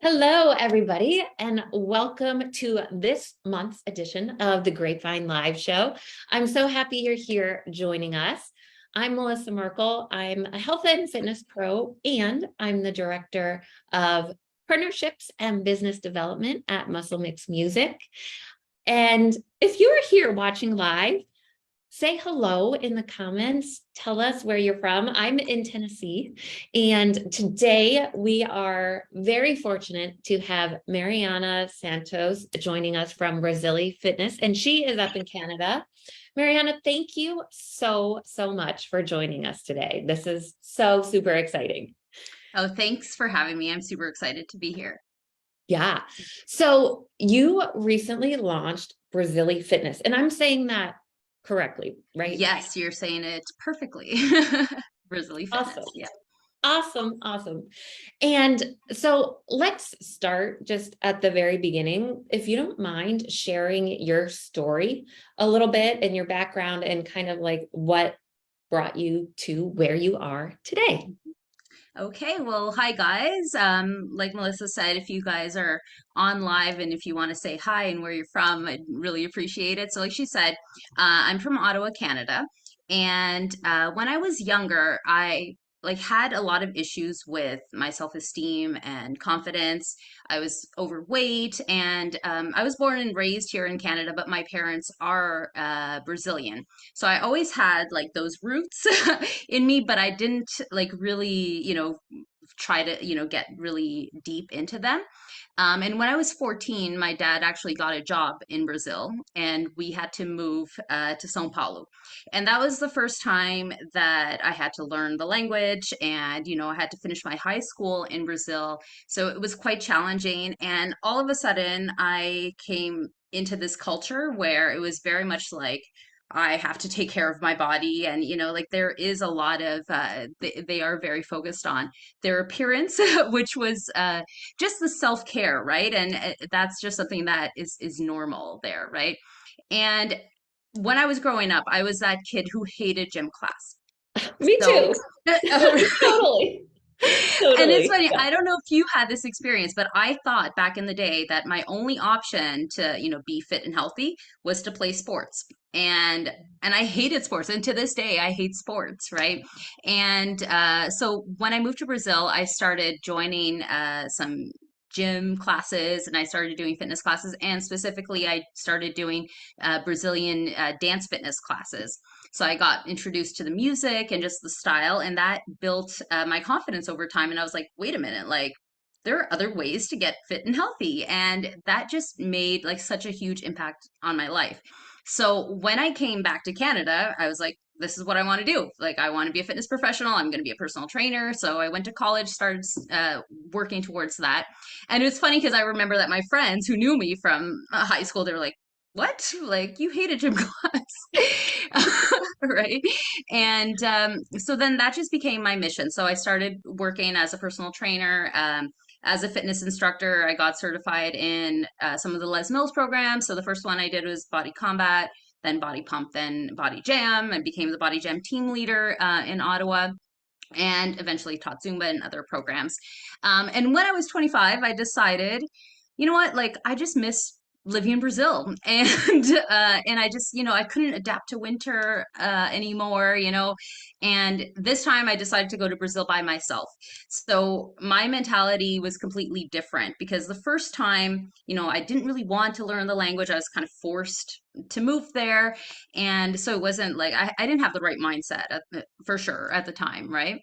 Hello, everybody, and welcome to this month's edition of the Grapevine Live Show. I'm so happy you're here joining us. I'm Melissa Merkle. I'm a health and fitness pro, and I'm the director of partnerships and business development at Muscle Mix Music. And if you are here watching live, say hello in the comments. Tell us where you're from. I'm in Tennessee, and today we are very fortunate to have Mariana Santos joining us from Brazily Fitness, and she is up in Canada. Mariana, thank you so much for joining us today. This is so super exciting. Oh, thanks for having me. I'm super excited to be here. Yeah. So you recently launched Brazily Fitness, and I'm saying that correctly, right? Yes, you're saying it perfectly. Brazily Awesome. Fitness. Yeah. Awesome. And so let's start just at the very beginning. If you don't mind sharing your story a little bit and your background and kind of like what brought you to where you are today. Okay, well, hi guys. Like Melissa said, if you guys are on live and if you want to say hi and where you're from, I'd really appreciate it. So, like she said, I'm from Ottawa, Canada, and when I was younger, I had a lot of issues with my self-esteem and confidence. I was overweight, and I was born and raised here in Canada, but my parents are Brazilian, so I always had like those roots in me, but I didn't like really, try to, get really deep into them. And when I was 14, my dad actually got a job in Brazil and we had to move to Sao Paulo. And that was the first time that I had to learn the language and, I had to finish my high school in Brazil. So it was quite challenging. And all of a sudden, I came into this culture where it was very much like, I have to take care of my body. And, like there is a lot of, they are very focused on their appearance, which was just the self-care, right? And that's just something that is normal there, right? And when I was growing up, I was that kid who hated gym class. Me So, too. oh, really? Totally. And it's Totally. funny, Yeah. I don't know if you had this experience, but I thought back in the day that my only option to, be fit and healthy was to play sports. And I hated sports. And to this day, I hate sports, right? And so when I moved to Brazil, I started joining some gym classes and I started doing fitness classes. And specifically, I started doing Brazilian dance fitness classes. So I got introduced to the music and just the style, and that built my confidence over time. And I was like, wait a minute, like there are other ways to get fit and healthy. And that just made like such a huge impact on my life. So when I came back to Canada, I was like, this is what I want to do. Like, I want to be a fitness professional. I'm going to be a personal trainer. So I went to college, started working towards that. And it was funny because I remember that my friends who knew me from high school, they were like, what? Like, you hated gym class. Right. And so then that just became my mission. So I started working as a personal trainer, as a fitness instructor. I got certified in some of the Les Mills programs. So the first one I did was Body Combat, then Body Pump, then Body Jam. I became the Body Jam team leader in Ottawa and eventually taught Zumba and other programs. And when I was 25, I decided, you know what, like I just miss living in Brazil, and I just, I couldn't adapt to winter anymore, and this time I decided to go to Brazil by myself. So my mentality was completely different because the first time, I didn't really want to learn the language. I was kind of forced to move there, and so it wasn't like I didn't have the right mindset for sure at the time, right?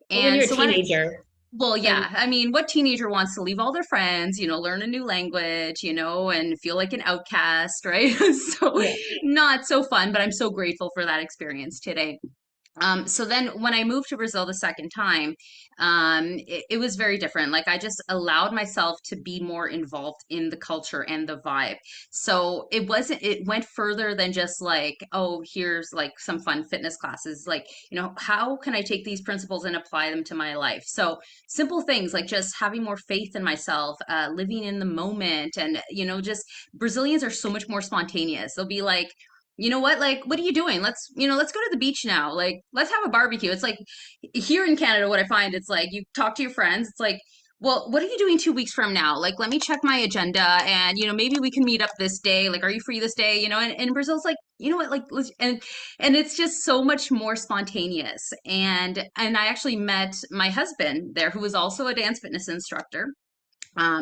But when And you're a so when teenager, well, and yeah. I mean, what teenager wants to leave all their friends, learn a new language, and feel like an outcast, right? So yeah. not so fun, but I'm so grateful for that experience today. So then when I moved to Brazil the second time, it was very different. Like I just allowed myself to be more involved in the culture and the vibe. So it went further than just like, oh, here's like some fun fitness classes. Like, how can I take these principles and apply them to my life? So simple things like just having more faith in myself, living in the moment. And, just Brazilians are so much more spontaneous. They'll be like, you know what, like what are you doing, let's go to the beach now, like let's have a barbecue. It's like here in Canada, what I find, it's like you talk to your friends, it's like, Well, what are you doing 2 weeks from now? Like, let me check my agenda and, maybe we can meet up this day. Like, are you free this day? And Brazil's like, you know what, like, and it's just so much more spontaneous. And I actually met my husband there, who was also a dance fitness instructor.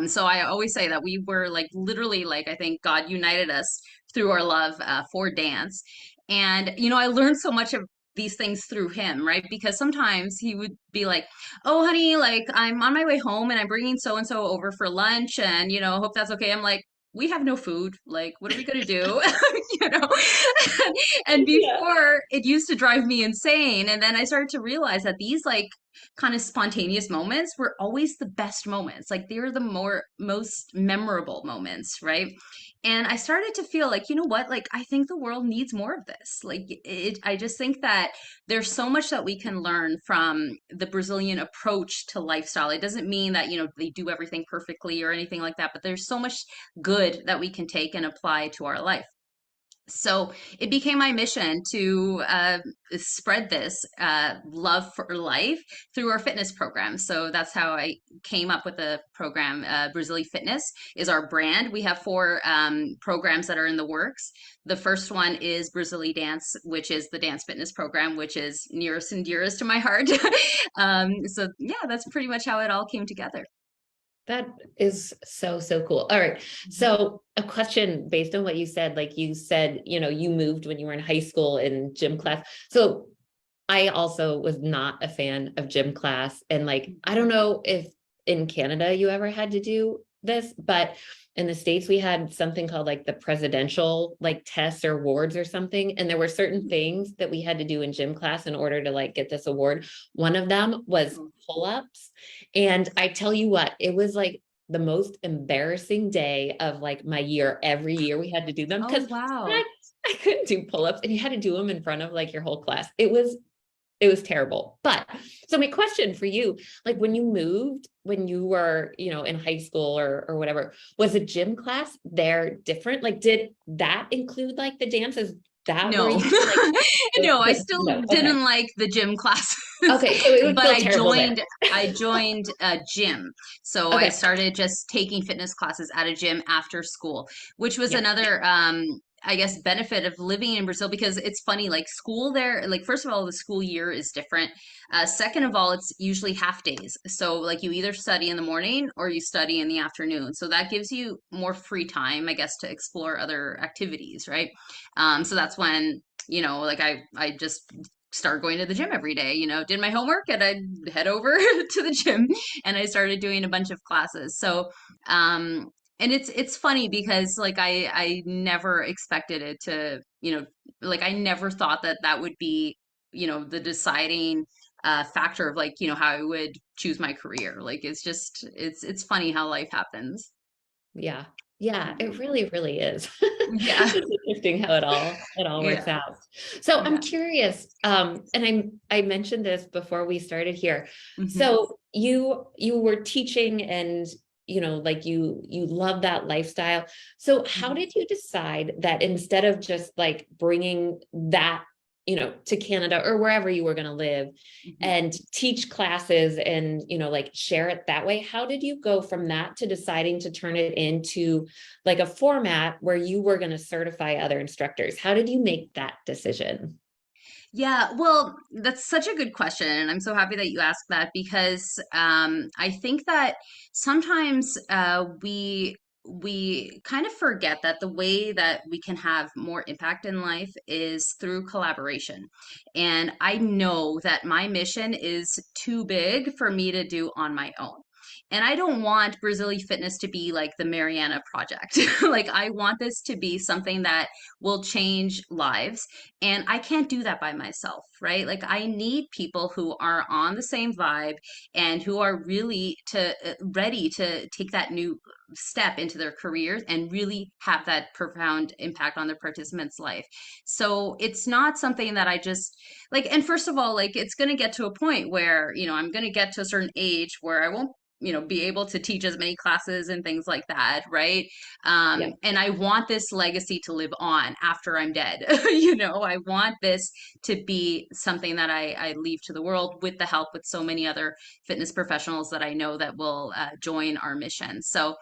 So I always say that we were like literally like I think God united us through our love for dance. And I learned so much of these things through him, right? Because sometimes he would be like, "Oh, honey, like I'm on my way home and I'm bringing so and so over for lunch, and hope that's okay." I'm like, "We have no food. Like, what are we gonna do?" you know. And Yeah. before it used to drive me insane, and then I started to realize that these like kind of spontaneous moments were always the best moments. Like they were the most memorable moments, right? And I started to feel like, you know what? Like I think the world needs more of this. I just think that there's so much that we can learn from the Brazilian approach to lifestyle. It doesn't mean that, they do everything perfectly or anything like that, but there's so much good that we can take and apply to our life. So it became my mission to spread this love for life through our fitness program. So that's how I came up with the program. Brazily Fitness is our brand. We have four programs that are in the works. The first one is Brazili Dance, which is the dance fitness program, which is nearest and dearest to my heart. So yeah, that's pretty much how it all came together. That is so, so cool. All right. So a question based on what you said, like you said, you moved when you were in high school in gym class. So I also was not a fan of gym class. And like, I don't know if in Canada you ever had to do this, but in the States we had something called like the presidential like tests or awards or something. And there were certain things that we had to do in gym class in order to like get this award. One of them was pull-ups. And I tell you what, it was like the most embarrassing day of like my year. Every year we had to do them Oh, because wow. I couldn't do pull-ups and you had to do them in front of like your whole class. It was terrible. But so my question for you, like when you moved, when you were, in high school or whatever, was a gym class there different? Like, did that include like the dances? That where No, you were like, no, I still no, okay. didn't like the gym classes, Okay. So it was but still terrible there. I joined a gym. So I Okay. started just taking fitness classes at a gym after school, which was Yeah. another, I guess, benefit of living in Brazil because it's funny, like school there, like first of all, the school year is different. Second of all, it's usually half days. So like you either study in the morning or you study in the afternoon. So that gives you more free time, I guess, to explore other activities, right? So that's when, like I just started going to the gym every day, did my homework and I'd head over to the gym and I started doing a bunch of classes. So, and it's funny because like I never expected it to, like I never thought that that would be, the deciding factor of like, how I would choose my career. Like it's just it's funny how life happens. Yeah. Yeah, it Mhm. really, really is. Yeah. It's interesting how it all works Yeah. out. So I'm Yeah. curious, and I mentioned this before we started here. Hmm. So you were teaching and like you love that lifestyle. So how did you decide that instead of just like bringing that to Canada or wherever you were going to live Hmm. and teach classes and like share it that way, how did you go from that to deciding to turn it into like a format where you were going to certify other instructors? How did you make that decision? Yeah, well, that's such a good question, and I'm so happy that you asked that because I think that sometimes we kind of forget that the way that we can have more impact in life is through collaboration. And I know that my mission is too big for me to do on my own. And I don't want Brazilian Fitness to be like the Mariana Project. Like I want this to be something that will change lives and I can't do that by myself, right? Like I need people who are on the same vibe and who are really to ready to take that new step into their careers and really have that profound impact on their participants' life. So it's not something that I just like, and first of all, like it's going to get to a point where, I'm going to get to a certain age where I won't be able to teach as many classes and things like that, right? Yeah. And I want this legacy to live on after I'm dead. I want this to be something that I leave to the world with the help with so many other fitness professionals that I know that will join our mission. So,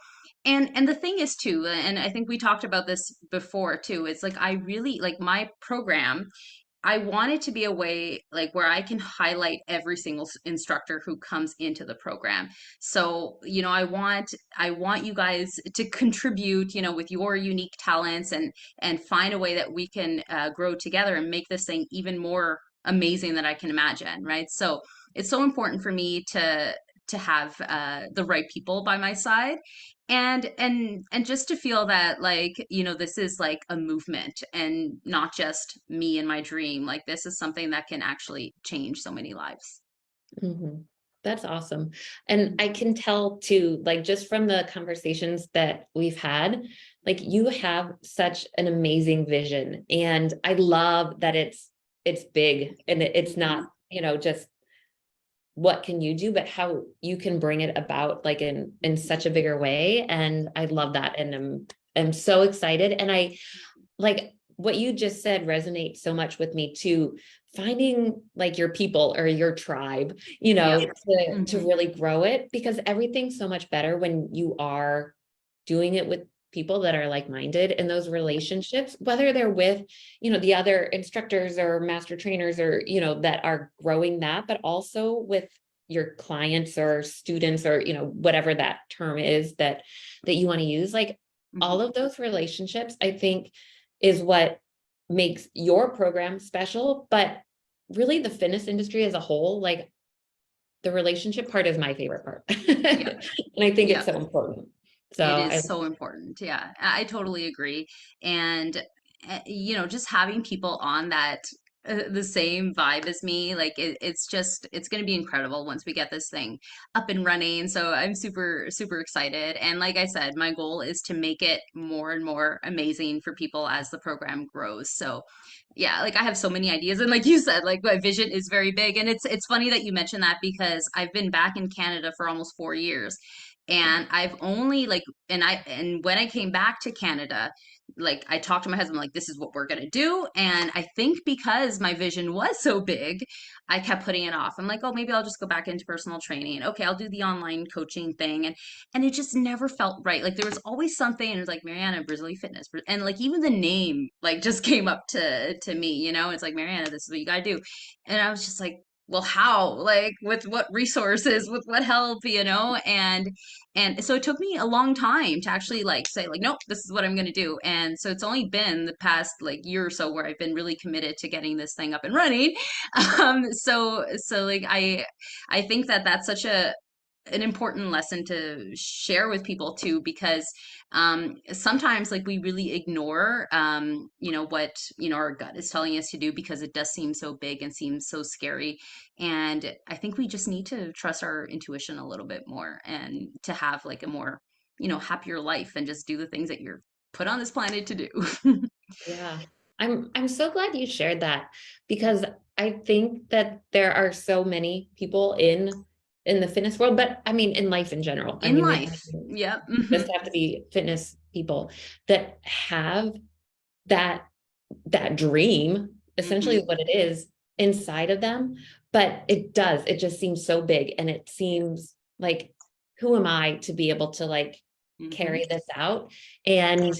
and the thing is too, and I think we talked about this before too, it's like I really like my program. I want it to be a way like where I can highlight every single instructor who comes into the program. So, I want you guys to contribute, with your unique talents and find a way that we can grow together and make this thing even more amazing than I can imagine, right? So, it's so important for me to have the right people by my side and just to feel that like this is like a movement and not just me and my dream, like this is something that can actually change so many lives. Mhm. That's awesome. And I can tell too, like just from the conversations that we've had, like you have such an amazing vision. And I love that it's big and it's Mhm. not, just what can you do, but how you can bring it about like in such a bigger way. And I love that. And I'm so excited. And I like what you just said resonates so much with me too, finding like your people or your tribe, Yeah. to Hmm. really grow it, because everything's so much better when you are doing it with people that are like-minded in those relationships, whether they're with, the other instructors or master trainers or, that are growing that, but also with your clients or students or, whatever that term is that you want to use. Like all Hmm. of those relationships, I think is what makes your program special, but really the fitness industry as a whole, like the relationship part is my favorite part. Yeah. And I think Yeah. it's so important. So It I, is so important. Yeah, I totally agree. And, just having people on that, the same vibe as me, like it's going to be incredible once we get this thing up and running. So I'm super, super excited. And like I said, my goal is to make it more and more amazing for people as the program grows. So yeah, like I have so many ideas. And like you said, like my vision is very big. And it's funny that you mentioned that because I've been back in Canada for almost 4 years. And I've only like and when I came back to Canada, like I talked to my husband like this is what we're going to do, and I think because my vision was so big, I kept putting it off. I'm like, "Oh, maybe I'll just go back into personal training. Okay, I'll do the online coaching thing." And it just never felt right. Like there was always something and it was like Mariana Brazily Fitness. And like even the name like just came up to me, It's like Mariana, this is what you got to do. And I was just like, well, how? Like with what resources, with what help, and so it took me a long time to actually like say like, nope, this is what I'm going to do. And so it's only been the past like year or so where I've been really committed to getting this thing up and running. So like I think that that's such an important lesson to share with people too, because sometimes like we really ignore what our gut is telling us to do because it does seem so big and seems so scary. And I think we just need to trust our intuition a little bit more and to have like a more happier life and just do the things that you're put on this planet to do. yeah, I'm so glad you shared that, because I think that there are so many people in the fitness world, but I mean in life in general. I In mean, they life. Yep. just have to be fitness people that have that that dream, essentially Hmm. what it is inside of them. But it just seems so big. And it seems like, who am I to be able to like Hmm. carry this out? And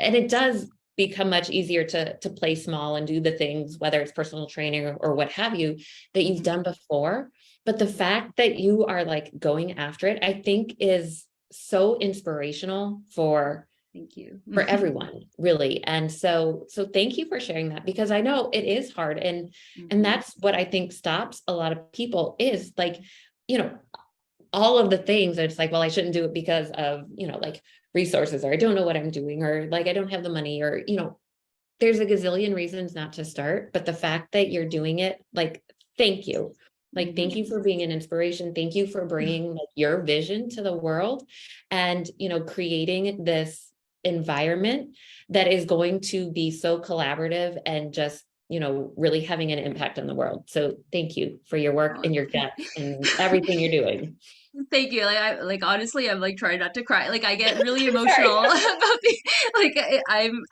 it does become much easier to play small and do the things, whether it's personal training or what have you, that you've Hmm. done before. But the fact that you are like going after it, I think is so inspirational Thank you. for everyone, really. And so thank you for sharing that, because I know it is hard. And Hmm. that's what I think stops a lot of people is like, you know all of the things that it's like, well, I shouldn't do it because of, like resources, or I don't know what I'm doing, or like I don't have the money, or there's a gazillion reasons not to start. But the fact that you're doing it, like, thank you. Like, thank you Hmm. for being an inspiration. Thank you for bringing like your vision to the world, and creating this environment that is going to be so collaborative and just really having an impact on the world. So thank you for your work and your guts and everything you're doing. Thank you. Like honestly, I'm like trying not to cry. Like I get really emotional Sorry. about the like I'm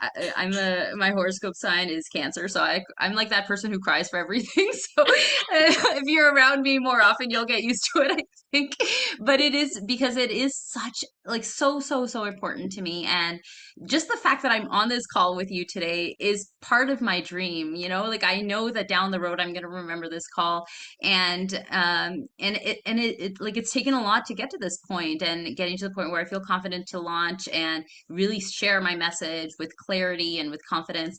a my horoscope sign is Cancer, so I'm like that person who cries for everything. So if you're around me more often, you'll get used to it, I think. But it is because it is such like so important to me, and just the fact that I'm on this call with you today is part of my dream. Like I know that down the road I'm going to remember this call, and like it's taken a lot to get to this point and getting to the point where I feel confident to launch and really share my message with clarity and with confidence.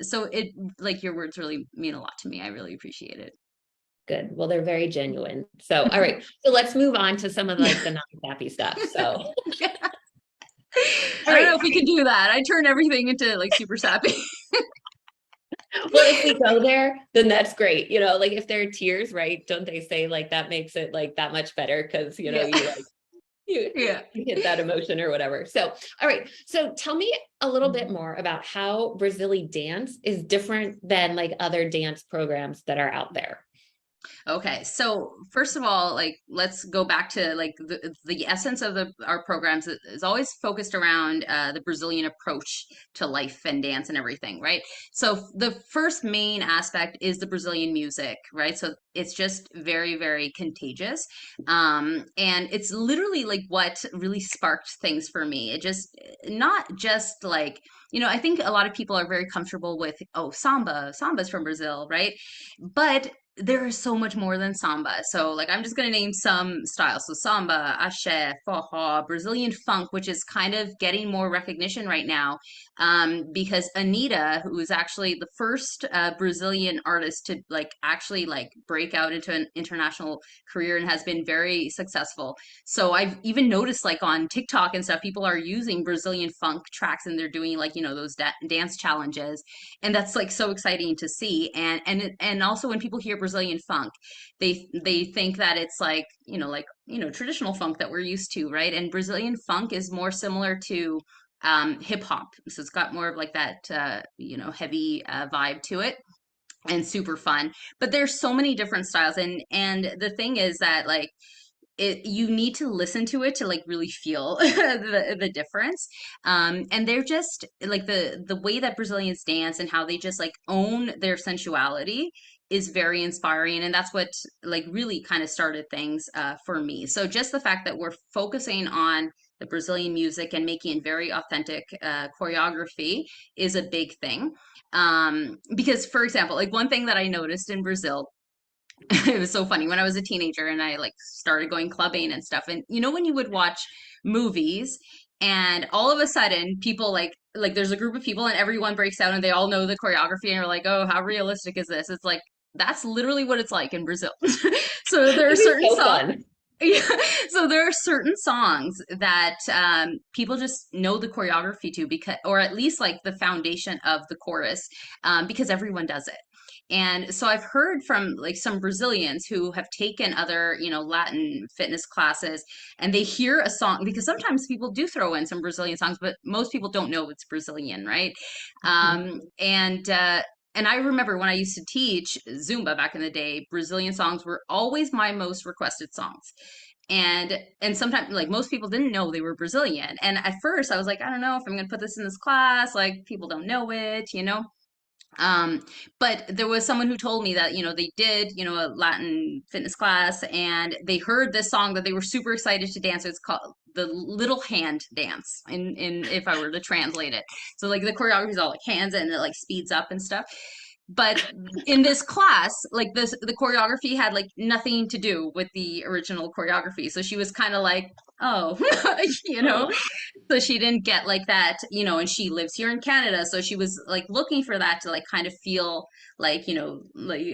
So it like your words really mean a lot to me. I really appreciate it. Good. Well, they're very genuine. So, all right. So let's move on to some of like the non-happy stuff. So, I all don't know right. if we can do that. I turn everything into like super sappy. Well, if we go there, then that's great. Like if there are tears, right? Don't they say like that makes it like that much better because Yeah. you like you Yeah. you hit that emotion or whatever. So, all right. So tell me a little bit more about how Brazilian dance is different than like other dance programs that are out there. Okay, so first of all, like let's go back to like the essence of our programs is always focused around the Brazilian approach to life and dance and everything, right? So the first main aspect is the Brazilian music, right? So it's just very contagious, and it's literally like what really sparked things for me. It just not just like I think a lot of people are very comfortable with samba's from Brazil, right? But there is so much more than samba. So, like, I'm just going to name some styles. So, samba, axé, forró, Brazilian funk, which is kind of getting more recognition right now, because Anitta, who is actually the first Brazilian artist to like actually like break out into an international career and has been very successful. So, I've even noticed like on TikTok and stuff, people are using Brazilian funk tracks and they're doing like those dance challenges, and that's like so exciting to see. And also when people hear Brazilian funk, they think that it's like traditional funk that we're used to, right? And Brazilian funk is more similar to hip hop, so it's got more of like that heavy vibe to it, and super fun. But there's so many different styles, and the thing is that like you need to listen to it to like really feel the difference. And they're just like the way that Brazilians dance and how they just like own their sensuality is very inspiring, and that's what like really kind of started things for me. So just the fact that we're focusing on the Brazilian music and making it very authentic choreography is a big thing. Because for example, like one thing that I noticed in Brazil, it was so funny when I was a teenager and I like started going clubbing and stuff. And when you would watch movies and all of a sudden people like there's a group of people and everyone breaks out and they all know the choreography and you're like, oh, how realistic is this? It's like that's literally what it's like in Brazil. So there are It'd be certain so songs. fun. Yeah. So there are certain songs that people just know the choreography to, because, or at least like the foundation of the chorus, because everyone does it. And so I've heard from like some Brazilians who have taken other, Latin fitness classes, and they hear a song, because sometimes people do throw in some Brazilian songs, but most people don't know it's Brazilian, right? Mhm. And I remember when I used to teach Zumba back in the day, Brazilian songs were always my most requested songs. And sometimes like most people didn't know they were Brazilian. And at first I was like, I don't know if I'm going to put this in this class, like people don't know it. Um, but there was someone who told me that, they did, a Latin fitness class and they heard this song that they were super excited to dance. It's called the Little Hand Dance in if I were to translate it. So like the choreography is all like hands and it like speeds up and stuff. But in this class, like the choreography had like nothing to do with the original choreography. So she was kind of like, oh, you know, Oh, so she didn't get like that, and she lives here in Canada, so she was like looking for that to like kind of feel like, like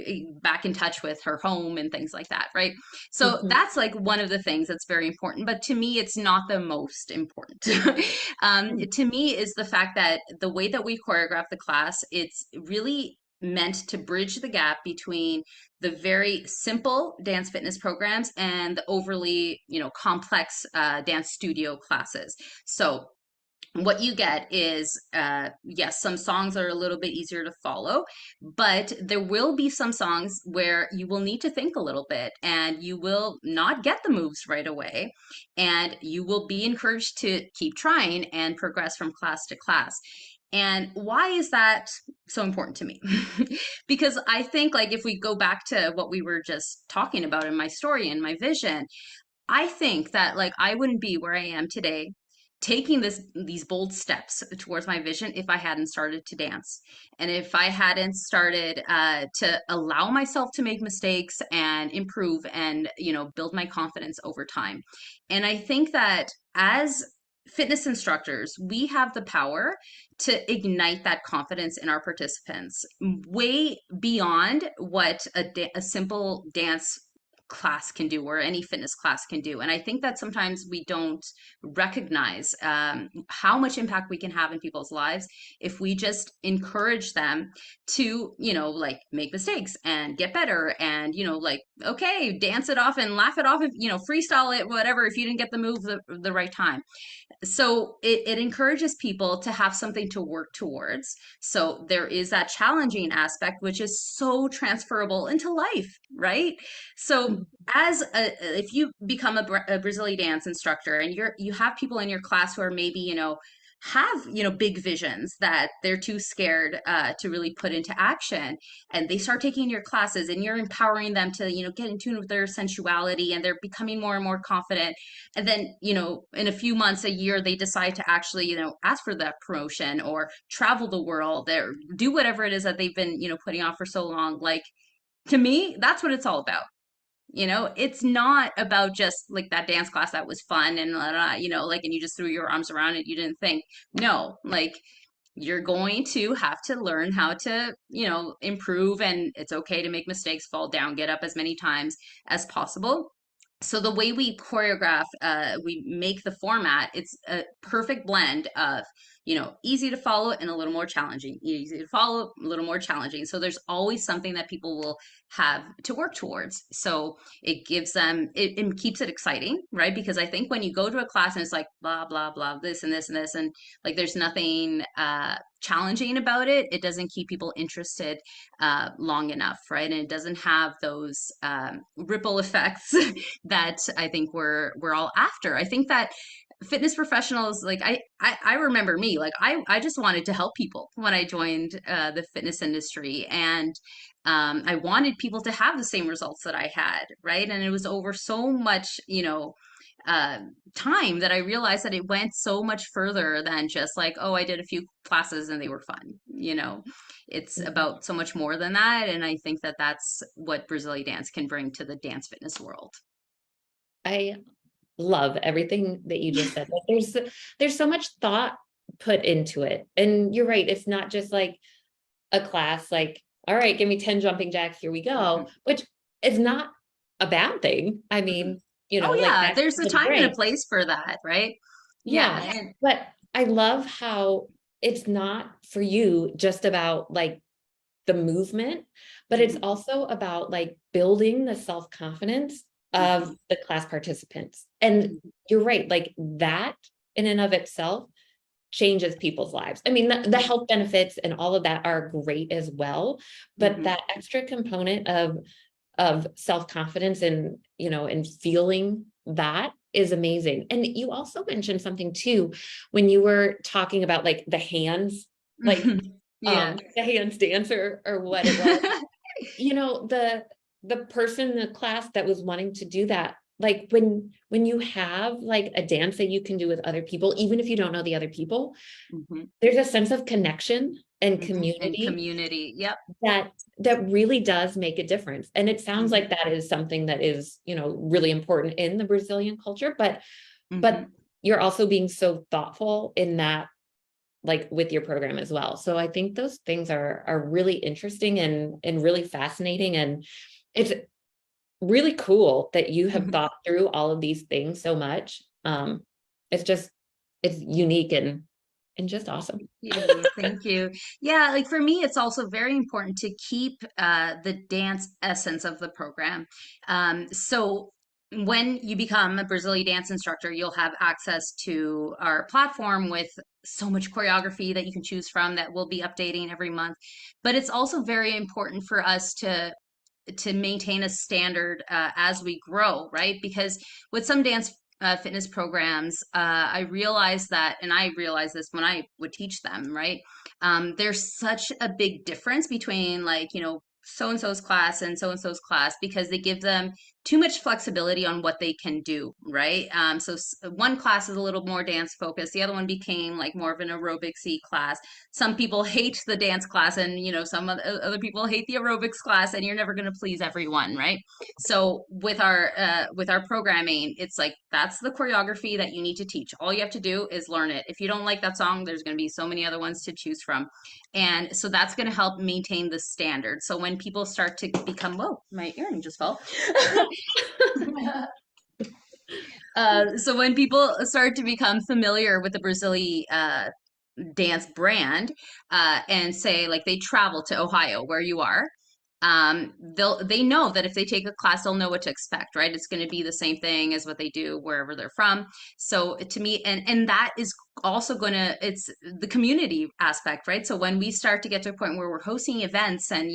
back in touch with her home and things like that, right? So mhm. that's like one of the things that's very important, but to me it's not the most important. To me is the fact that the way that we choreograph the class, it's really meant to bridge the gap between the very simple dance fitness programs and the overly, complex dance studio classes. So what you get is, yes, some songs are a little bit easier to follow, but there will be some songs where you will need to think a little bit and you will not get the moves right away. And you will be encouraged to keep trying and progress from class to class. And why is that so important to me? Because I think, like, if we go back to what we were just talking about in my story and my vision, I think that, like, I wouldn't be where I am today taking these bold steps towards my vision if I hadn't started to dance, and if I hadn't started to allow myself to make mistakes and improve and, build my confidence over time. And I think that as fitness instructors, we have the power to ignite that confidence in our participants way beyond what a simple dance class can do, or any fitness class can do. And I think that sometimes we don't recognize how much impact we can have in people's lives if we just encourage them to, like, make mistakes and get better, and, like, okay, dance it off and laugh it off, if, freestyle it, whatever, if you didn't get the move the right time. So it encourages people to have something to work towards. So there is that challenging aspect, which is so transferable into life, right? So if you become a Brazilian dance instructor, and you have people in your class who are maybe, have, big visions that they're too scared to really put into action, and they start taking your classes, and you're empowering them to, get in tune with their sensuality, and they're becoming more and more confident. And then, in a few months, a year, they decide to actually, ask for that promotion or travel the world or do whatever it is that they've been, putting off for so long. Like, to me, that's what it's all about. It's not about just like that dance class that was fun and, like, and you just threw your arms around it. You didn't think. No, like, you're going to have to learn how to, improve, and it's okay to make mistakes, fall down, get up as many times as possible. So the way we choreograph, we make the format, it's a perfect blend of, easy to follow and a little more challenging, easy to follow, a little more challenging. So there's always something that people will have to work towards. So it gives them, it keeps it exciting, right? Because I think when you go to a class and it's like, blah, blah, blah, this and this and this, and like, there's nothing challenging about it, it doesn't keep people interested long enough, right? And it doesn't have those ripple effects that I think we're all after. I think that fitness professionals, like, I remember me, like, I just wanted to help people when I joined the fitness industry, and I wanted people to have the same results that I had, right? And it was over so much, uh, time, that I realized that it went so much further than just like, oh, I did a few classes and they were fun. It's about so much more than that. And I think that that's what Brazilian dance can bring to the dance fitness world. I love everything that you just said. Like, there's so much thought put into it. And you're right, it's not just like a class, like, all right, give me 10 jumping jacks, here we Mhm, go, which is not a bad thing. I mhm. mean, Oh like yeah, that there's a is time and a great. place for that, right? Yeah. Yeah. But I love how it's not for you just about like the movement, but it's Mhm, also about like building the self-confidence of mhm, the class participants. And mhm, you're right, like that in and of itself changes people's lives. I mean, the health benefits and all of that are great as well, but mhm, that extra component of self-confidence and, and feeling that is amazing. And you also mentioned something too when you were talking about like the hands, like mhm. Yeah. the hands dancer or what it was. The person in the class that was wanting to do that, like when you have like a dance that you can do with other people, even if you don't know the other people, Mhm, there's a sense of connection and mhm. And community community. Yep. that really does make a difference. And it sounds Mhm, like that is something that is, really important in the Brazilian culture, but mhm. you're also being so thoughtful in that, like with your program as well. So I think those things are really interesting and really fascinating. And it's really cool that you have thought through all of these things so much. It's just it's unique and just awesome. You. Thank you. Yeah, like, for me, it's also very important to keep the dance essence of the program. So when you become a Brazilian dance instructor, you'll have access to our platform with so much choreography that you can choose from that we'll be updating every month. But it's also very important for us to maintain a standard as we grow, right? Because with some dance fitness programs, I realized that, and I realized this when I would teach them, right? There's such a big difference between like, so and so's class and so and so's class because they give them too much flexibility on what they can do, right? One class is a little more dance focused, the other one became like more of an aerobicsy class. Some people hate the dance class, and some other people hate the aerobics class, and you're never going to please everyone, right? So with our programming, it's like that's the choreography that you need to teach. All you have to do is learn it. If you don't like that song, there's going to be so many other ones to choose from, and so that's going to help maintain the standard. So when people start to become, whoa, my earring just fell. So when people start to become familiar with the Brazili dance brand, and say like they travel to Ohio where you are, they know that if they take a class, they'll know what to expect, right? It's going to be the same thing as what they do wherever they're from. So to me, and that is also going to, it's the community aspect, right? So when we start to get to a point where we're hosting events and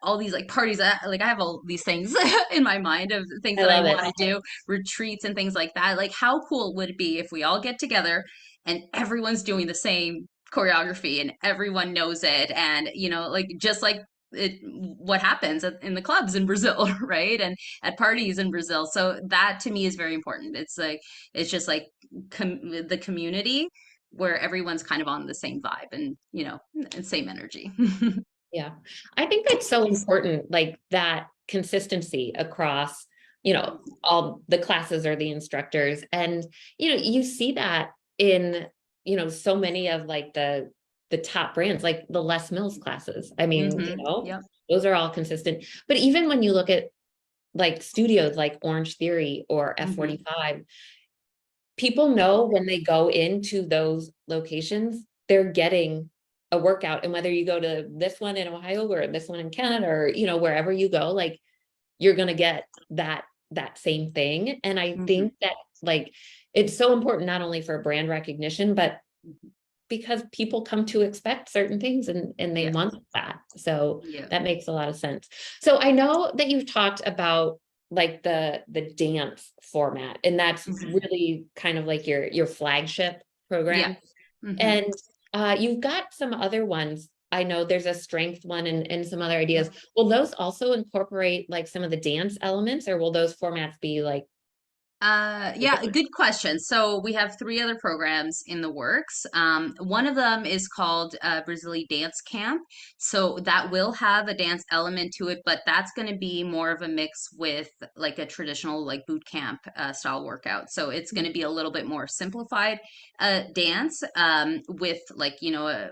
all these like parties, like I have all these things in my mind of things I that I love want it. to do, retreats and things like that. Like how cool would it be if we all get together and everyone's doing the same choreography and everyone knows it, and like just like what happens in the clubs in Brazil, right? And at parties in Brazil. So that to me is very important. It's just like the community where everyone's kind of on the same vibe and and same energy. Yeah. I think that's so important, like that consistency across, all the classes or the instructors. And, you see that in, so many of like the top brands, like the Les Mills classes. I mean, Yep. those are all consistent. But even when you look at like studios like Orange Theory or Hmm. F45, people know when they go into those locations, they're getting a workout. And whether you go to this one in Ohio or this one in Canada or, wherever you go, like you're going to get that same thing. And I Hmm. think that like it's so important not only for brand recognition, but because people come to expect certain things and they Yeah. want that. So Yeah. that makes a lot of sense. So I know that you've talked about like the dance format, and that's Hmm. really kind of like your flagship Yeah. program. Hmm. And you've got some other ones. I know there's a strength one and some other ideas. Will those also incorporate like some of the dance elements, or will those formats be like Yeah, different? good question. So we have three other programs in the works. One of them is called Brazili Dance Camp. So that will have a dance element to it, but that's going to be more of a mix with like a traditional like boot camp style workout. So it's going to be a little bit more simplified dance with like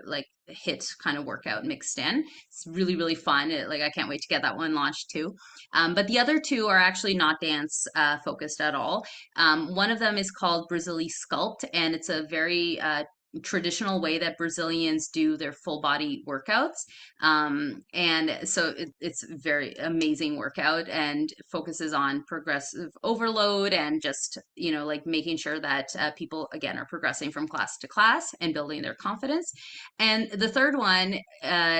like hit kind of workout mixed in. It's really really fun. Like I can't wait to get that one launched too. But the other two are actually not dance focused at all. One of them is called Brazili Sculpt, and it's a very traditional way that Brazilians do their full body workouts. And so it's a very amazing workout and focuses on progressive overload and just, like making sure that people, again, are progressing from class to class and building their confidence. And the third one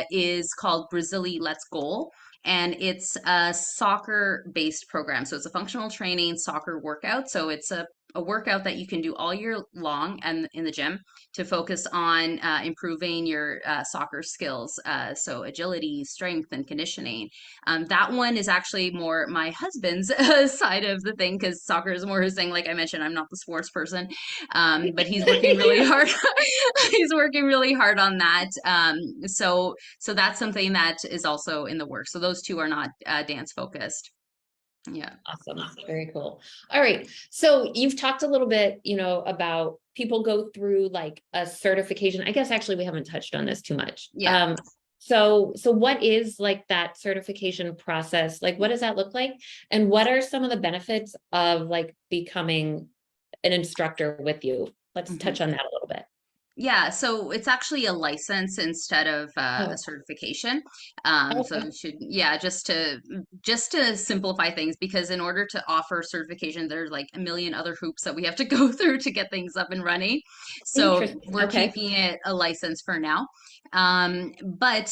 is called Brazili Let's Go, and it's a soccer based program. So it's a functional training soccer workout. So it's a workout that you can do all year long and in the gym to focus on improving your soccer skills. So agility, strength, and conditioning. That one is actually more my husband's side of the thing because soccer is more his thing. Like I mentioned, I'm not the sports person, but he's working really hard. He's working really hard on that. So that's something that is also in the works. So those two are not dance focused. Yeah. Awesome. Very cool. All right. So you've talked a little bit, about people go through like a certification. I guess actually we haven't touched on this too much. Yeah. So what is like that certification process? Like, what does that look like? And what are some of the benefits of like becoming an instructor with you? Let's Mhm. touch on that a little bit. Yeah, so it's actually a license instead of a Oh, certification. So okay. it should, yeah, just to simplify things, because in order to offer certification, there's like a million other hoops that we have to go through to get things up and running. So Interesting. we're Okay. keeping it a license for now. But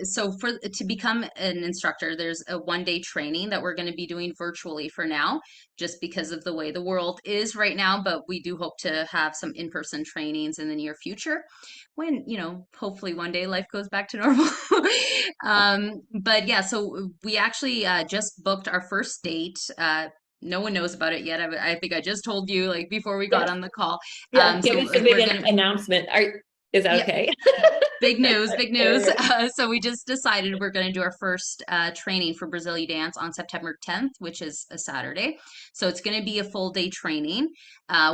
so for to become an instructor, there's a 1 day training that we're going to be doing virtually for now, just because of the way the world is right now. But we do hope to have some in-person trainings in the near future when, hopefully one day life goes back to normal. But yeah, so we actually just booked our first date. No one knows about it yet. I think I just told you like before we got Yes. on the call. Yeah. Give So us a big we're gonna, announcement. Is that yeah, okay? big news, big All news. right. So we just decided we're going to do our first training for Brazilian dance on September 10th, which is a Saturday. So it's going to be a full day training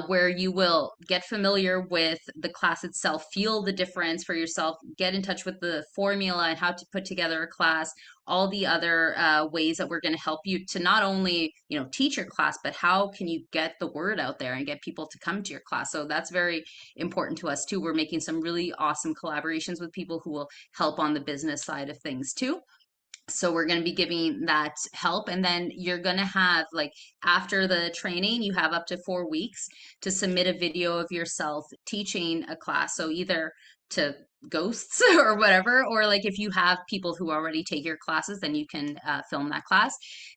where you will get familiar with the class itself, feel the difference for yourself, get in touch with the formula and how to put together a class, all the other ways that we're going to help you to not only, teach your class, but how can you get the word out there and get people to come to your class. So that's very important to us too. We're making some really awesome collaborations with people who will help on the business side of things too. So we're going to be giving that help. And then you're going to have, like, after the training, you have up to 4 weeks to submit a video of yourself teaching a class. So either to ghosts or whatever, or like if you have people who already take your classes, then you can film that class,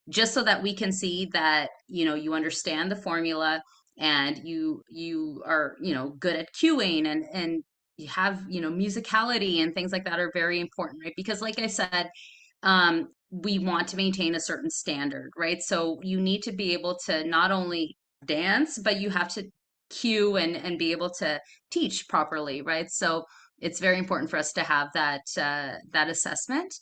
just so that we can see that, you understand the formula, and you are, good at cueing, and you have, musicality and things like that are very important, right? Because like I said, we want to maintain a certain standard, right? So you need to be able to not only dance, but you have to cue and be able to teach properly, right? So it's very important for us to have that assessment.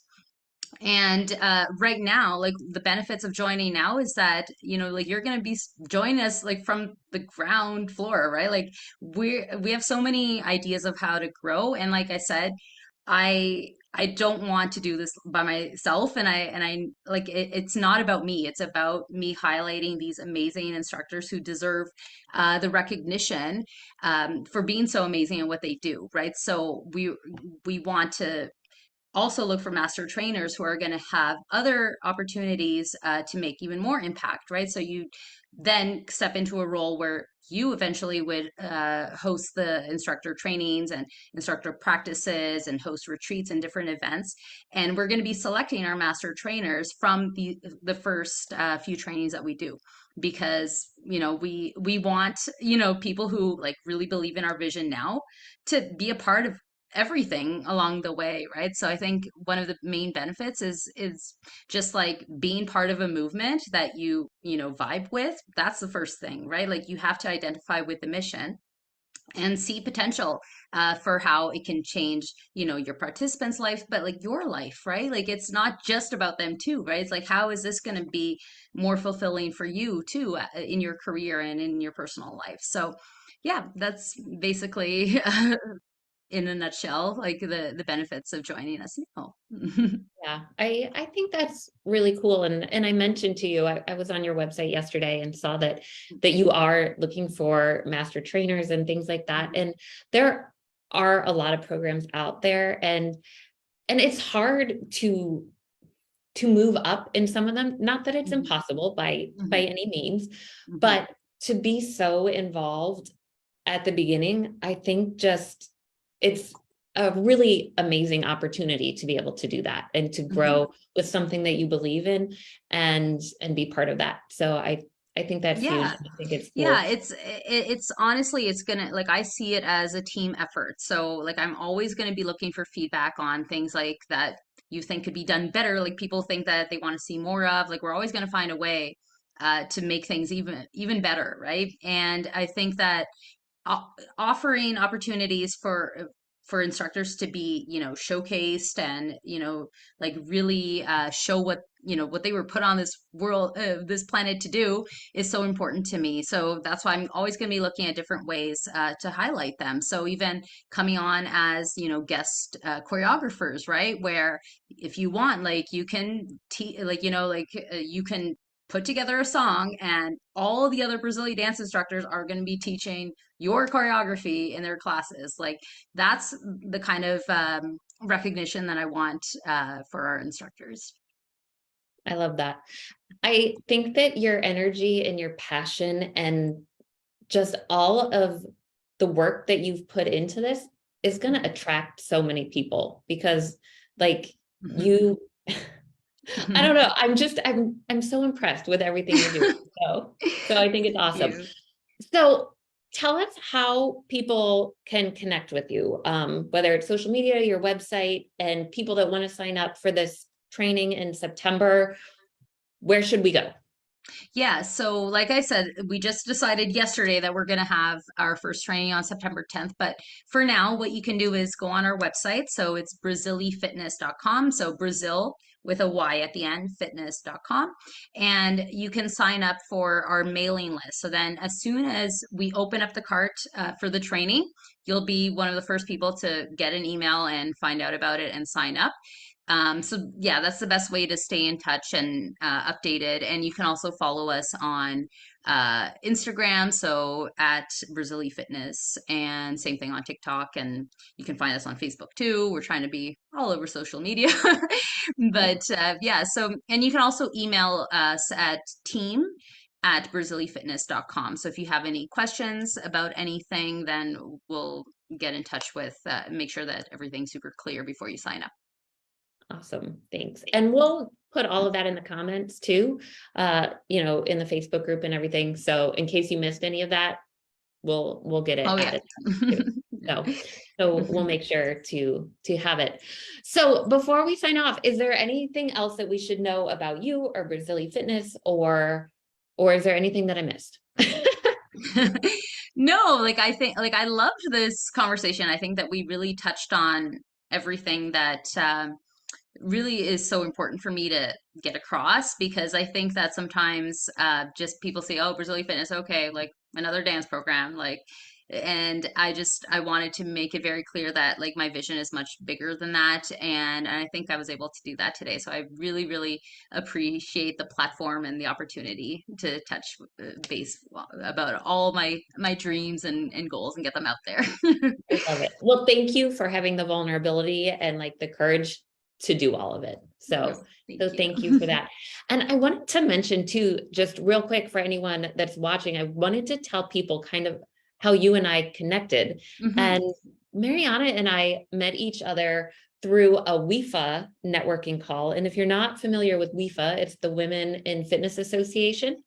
And right now, like, the benefits of joining now is that, like, you're going to be joining us like from the ground floor, right? Like, we have so many ideas of how to grow. And like I said, I don't want to do this by myself. And I like it's not about me. It's about me highlighting these amazing instructors who deserve the recognition for being so amazing at what they do, right? So we want to also look for master trainers who are going to have other opportunities to make even more impact, right? So you then step into a role where you eventually would host the instructor trainings and instructor practices and host retreats and different events. And we're going to be selecting our master trainers from the first few trainings that we do, because we want people who like really believe in our vision now to be a part of everything along the way, right? So I think one of the main benefits is just like being part of a movement that you vibe with. That's the first thing, right? Like, you have to identify with the mission and see potential for how it can change, your participants' life, but like your life, right? Like, it's not just about them too, right? It's like, how is this going to be more fulfilling for you too, in your career and in your personal life? So yeah, that's basically in a nutshell, like the benefits of joining us now. Yeah, I think that's really cool. And I mentioned to you, I was on your website yesterday and saw that you are looking for master trainers and things like that. Mhm. And there are a lot of programs out there, and it's hard to move up in some of them. Not that it's Mhm. impossible by Mhm. any means, Mhm. but to be so involved at the beginning, I think just it's a really amazing opportunity to be able to do that and to Mhm. grow with something that you believe in and be part of that. So I think that's huge. Yeah. I think it's Yeah, cool. it's honestly, it's gonna, like, I see it as a team effort. So like, I'm always gonna be looking for feedback on things like that you think could be done better. Like, people think that they want to see more of, like, we're always gonna find a way to make things even better, right? And I think that offering opportunities for instructors to be, showcased, and like, really show what they were put on this world, this planet, to do, is so important to me. So that's why I'm always going to be looking at different ways to highlight them. So even coming on as, guest choreographers, right? Where if you want, like, you can like, you can put together a song, and all the other Brazilian dance instructors are going to be teaching your choreography in their classes. Like that's the kind of recognition that I want for our instructors. I love that. I think that your energy and your passion and just all of the work that you've put into this is going to attract so many people because like you I don't know, I'm so impressed with everything you're doing. So I think it's Thank awesome. you. So tell us how people can connect with you, whether it's social media, your website, and people that want to sign up for this training in September. Where should we go? Yeah, so like I said, we just decided yesterday that we're going to have our first training on September 10th. But for now, what you can do is go on our website. So it's brazilyfitness.com. So Brazil with a Y at the end, fitness.com. And you can sign up for our mailing list. So then as soon as we open up the cart for the training, you'll be one of the first people to get an email and find out about it and sign up. So yeah, that's the best way to stay in touch and updated. And you can also follow us on Instagram, so at Brazily Fitness, and same thing on TikTok. And you can find us on Facebook too. We're trying to be all over social media. But yeah, so, and you can also email us at team@brazilyfitness.com. So if you have any questions about anything, then we'll get in touch with, make sure that everything's super clear before you sign up. Awesome. Thanks. And we'll put all of that in the comments too, in the Facebook group and everything. So in case you missed any of that, we'll get it Oh yeah. added too. So we'll make sure to have it. So before we sign off, is there anything else that we should know about you or Brazilian Fitness or is there anything that I missed? No, like I think like I loved this conversation. I think that we really touched on everything that really is so important for me to get across, because I think that sometimes just people say, "Oh, Brazilian Fitness, okay, like another dance program," like, and I wanted to make it very clear that like my vision is much bigger than that, and I think I was able to do that today. So I really, really appreciate the platform and the opportunity to touch base about all my dreams and goals and get them out there. I love it. Well, thank you for having the vulnerability and like the courage to do all of it. Yes, So thank you. thank you for that. And I wanted to mention too, just real quick for anyone that's watching, I wanted to tell people kind of how you and I connected. Hmm. And Mariana and I met each other through a WIFA networking call. And if you're not familiar with WIFA, it's the Women in Fitness Association.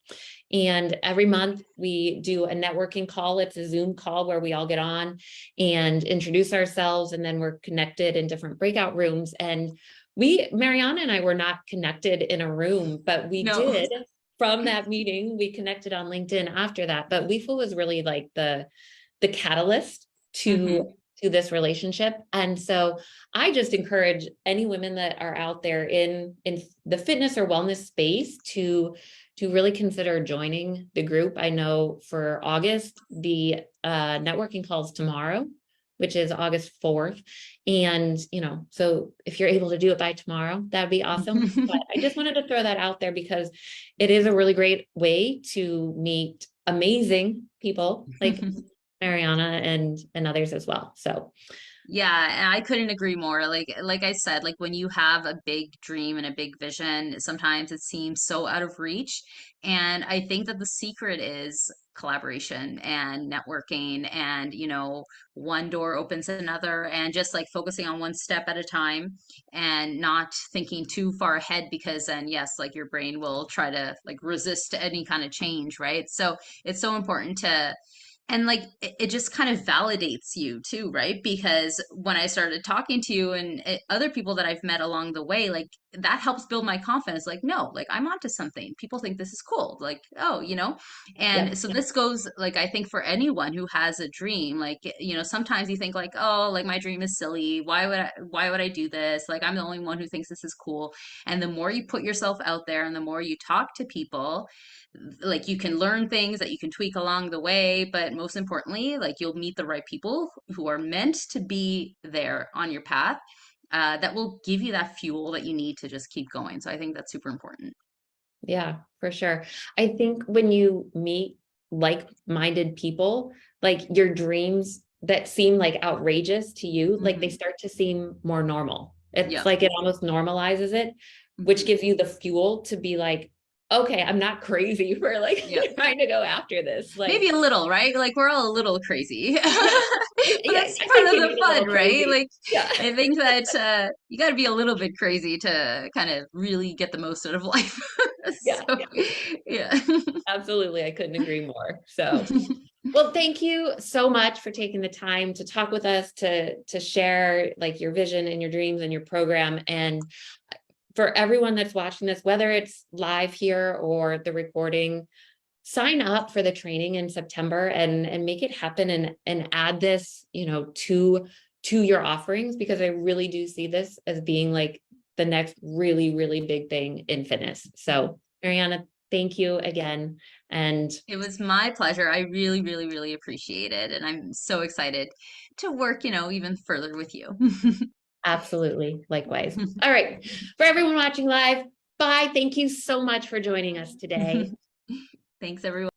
And every month we do a networking call. It's a Zoom call where we all get on and introduce ourselves, and then we're connected in different breakout rooms. And Mariana and I were not connected in a room, but we No. did from that meeting. We connected on LinkedIn after that. But WIFA was really like the catalyst to Hmm. this relationship. And so I just encourage any women that are out there in the fitness or wellness space to really consider joining the group. I know for August, the networking calls tomorrow, which is August 4th. And, so if you're able to do it by tomorrow, that'd be awesome. But I just wanted to throw that out there because it is a really great way to meet amazing people like Mariana and others as well. So Yeah, and I couldn't agree more. Like I said, like when you have a big dream and a big vision, sometimes it seems so out of reach. And I think that the secret is collaboration and networking, and one door opens another, and just like focusing on one step at a time and not thinking too far ahead, because then yes, like your brain will try to like resist any kind of change, right? So it's so important to, and like it just kind of validates you too, right? Because when I started talking to you and other people that I've met along the way, like that helps build my confidence. Like, no, like I'm onto something. People think this is cool. Like, oh, yeah, and so this goes like I think for anyone who has a dream, like sometimes you think like, oh, like my dream is silly. Why would I do this? Like I'm the only one who thinks this is cool. And the more you put yourself out there and the more you talk to people, like you can learn things that you can tweak along the way, but most importantly, like you'll meet the right people who are meant to be there on your path, that will give you that fuel that you need to just keep going. So I think that's super important. Yeah, for sure. I think when you meet like-minded people, like your dreams that seem like outrageous to you, like they Hmm. start to seem more normal. It's Yeah. like it almost normalizes it, which Hmm. gives you the fuel to be like, okay, I'm not crazy for like Yeah. trying to go after this. Maybe Like, a little, right? Like we're all a little crazy. yeah, But yeah, that's I part think of you the need a fun, little right? crazy. Like Yeah. I think that you got to be a little bit crazy to kind of really get the most out of life. Yeah, So, yeah, yeah. absolutely. I couldn't agree more. So, well, thank you so much for taking the time to talk with us, to share like your vision and your dreams and your program. And for everyone that's watching this, whether it's live here or the recording, sign up for the training in September and make it happen and add this, to your offerings, because I really do see this as being like the next really, really big thing in fitness. So, Mariana, thank you again. And It was my pleasure. I really, really, really appreciate it. And I'm so excited to work, even further with you. absolutely, likewise. All right. For everyone watching live, bye. Thank you so much for joining us today. Thanks, everyone.